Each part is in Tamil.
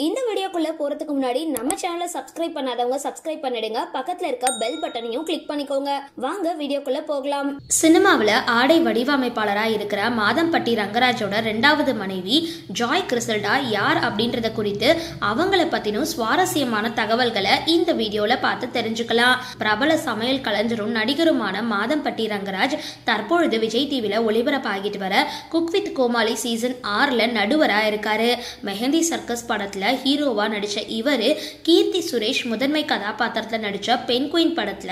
இந்த வீடியோக்குள்ள போறதுக்கு முன்னாடி நம்ம சேனலை சப்ஸ்கிரைப் பண்ணாதவங்க சப்ஸ்கிரைப் பண்ணிடுங்க, பக்கத்துல இருக்க பெல் பட்டனையும் கிளிக் பண்ணிக்கோங்க. வாங்க வீடியோக்குள்ள போகலாம். சினிமாவில் ஆடை வடிவமைப்பாளராக இருக்கிற மாதம்பட்டி ரங்கராஜோட 2வது மனைவி ஜாய் கிறிசல்டா யார் அப்படின்றத குறித்து அவங்கள பத்தினும் சுவாரஸ்யமான தகவல்களை இந்த வீடியோல பார்த்து தெரிஞ்சுக்கலாம். பிரபல சமையல் கலைஞரும் நடிகருமான மாதம்பட்டி ரங்கராஜ் தற்பொழுது விஜய் டிவில ஒளிபரப்பாகிட்டு வர குக் வித் கோமாளி சீசன் 6ல நடுவரா இருக்காரு. மெஹந்தி சர்க்கஸ் படத்துல ஹீரோவா நடிச்ச இவரு கீர்த்தி சுரேஷ் முதன்மை கதாபாத்திரத்துல நடிச்ச பெண் குயின் படத்துல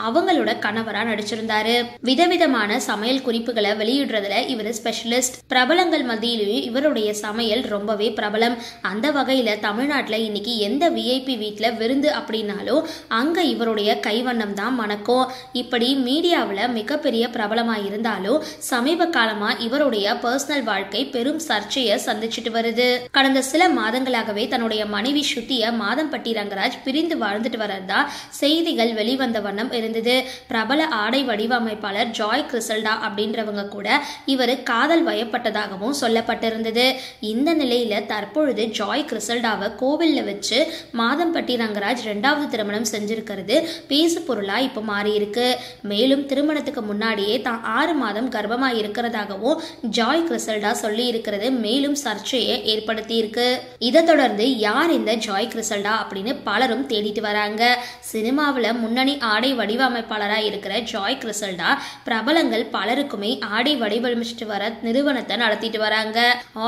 அவங்களோட கணவரா நடிச்சிருந்தாரு. விதவிதமான சமையல் குறிப்புகளை வெளியிடுறதுல இவர் ஸ்பெஷலிஸ்ட். பிரபலங்கள் மத்தியிலும் இவருடைய சமையல் ரொம்பவே பிரபலம். அந்த வகையில தமிழ்நாட்டுல இன்னைக்கு எந்த விஐபி வீட்டுல விருந்து அப்படின்னாலும் அங்க இவருடைய கைவண்ணம் தான் மணக்கும். இப்படி மீடியாவில் மிகப்பெரிய பிரபலமா இருந்தாலும் சமீப காலமா இவருடைய பர்சனல் வாழ்க்கை பெரும் சர்ச்சையை சந்திச்சுட்டு வருது. கடந்த சில மாதங்களாகவே தன்னுடைய மனைவி ஸ்ருதிய மாதம்பட்டி ரங்கராஜ் பிரிந்து வாழ்ந்துட்டு வரதா செய்திகள் வெளிவந்த வண்ணம் இருந்தது. பிரபல ஆடை வடிவமைப்பாளர் ஜாய் கிறிசல்டா அப்படின்றவங்க கூட இவர் காதல் வயப்பட்டதாகவும் சொல்லப்பட்டிருந்தது. இந்த நிலையில தற்பொழுது ஜாய் கிறிசல்டாவை கோவில்ல வச்சு மாதம்பட்டி ரங்கராஜ் 2வது திருமணம் செஞ்சிருக்கிறது பேசு பொருளா இப்ப மாறி இருக்கு. மேலும் திருமணத்துக்கு முன்னாடியே தான் 6 மாதம் கர்ப்பமா இருக்கிறதாகவும் ஜாய் கிறிசல்டா சொல்லி இருக்கிறது மேலும் சர்ச்சையை ஏற்படுத்தி இருக்கு. இதை தொடர்ந்து யார் இந்த ஜாய் கிறிசல்டா அப்படின்னு பலரும் தேடிட்டு வராங்க. சினிமாவில் முன்னணி ஆடை வடிவமைப்பாளராக இருக்கிற ஜாய் கிறிசல்டா பிரபலங்கள் பலருக்குமே ஆடை வடிவமைச்சிட்டு வர நிறுவனத்தை நடத்திட்டு வராங்க.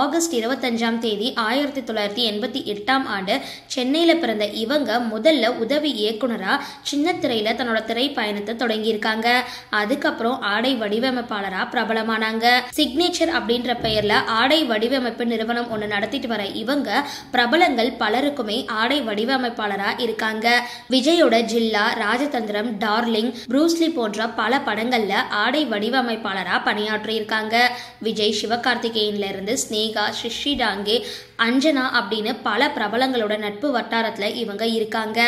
ஆகஸ்ட் 25ஆம் தேதி 1988ஆம் ஆண்டு சென்னையில பிறந்த இவங்க முதல்ல உதவி இயக்குனரா சின்ன திரையில தன்னோட திரை பயணத்தை தொடங்கி இருக்காங்க. அதுக்கப்புறம் ஆடை வடிவமைப்பாளரா பிரபலமானாங்க. சிக்னேச்சர் அப்படின்ற பெயர்ல ஆடை வடிவமைப்பு நிறுவனம் ஒன்று நடத்திட்டு வர இவங்க பிரபலங்கள் பலருக்குமே ஆடை வடிவமைப்பாளரா இருக்காங்க. விஜயோட ஜில்லா, ராஜதந்திரம், டார்லிங், ப்ரூஸ்லி போன்ற பல படங்கள்ல ஆடை வடிவமைப்பாளரா பணியாற்றி இருக்காங்க. விஜய், சிவகார்த்திகேயன்ல இருந்து ஸ்னேகா, ஸ்ரீ டாங்கே, அஞ்சனா அப்படின்னு பல பிரபலங்களோட நட்பு வட்டாரத்துல இவங்க இருக்காங்க.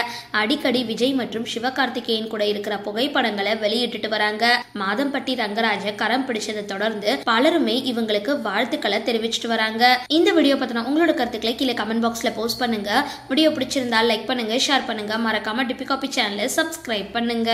அடிக்கடி விஜய் மற்றும் சிவகார்த்திகேயன் கூட இருக்கிற புகைப்படங்களை வெளியிட்டு வராங்க. மாதம்பட்டி ரங்கராஜ கரம் பிடிச்சதை தொடர்ந்து பலருமே இவங்களுக்கு வாழ்த்துக்களை தெரிவிச்சிட்டு வராங்க. இந்த வீடியோ பத்தின உங்களோட கருத்துக்களை கீழே கமெண்ட் பாக்ஸ்ல போஸ்ட் பண்ணுங்க. வீடியோ பிடிச்சிருந்தா லைக் பண்ணுங்க, ஷேர் பண்ணுங்க, மறக்காம டிபி காபி சேனலை சப்ஸ்கிரைப் பண்ணுங்க.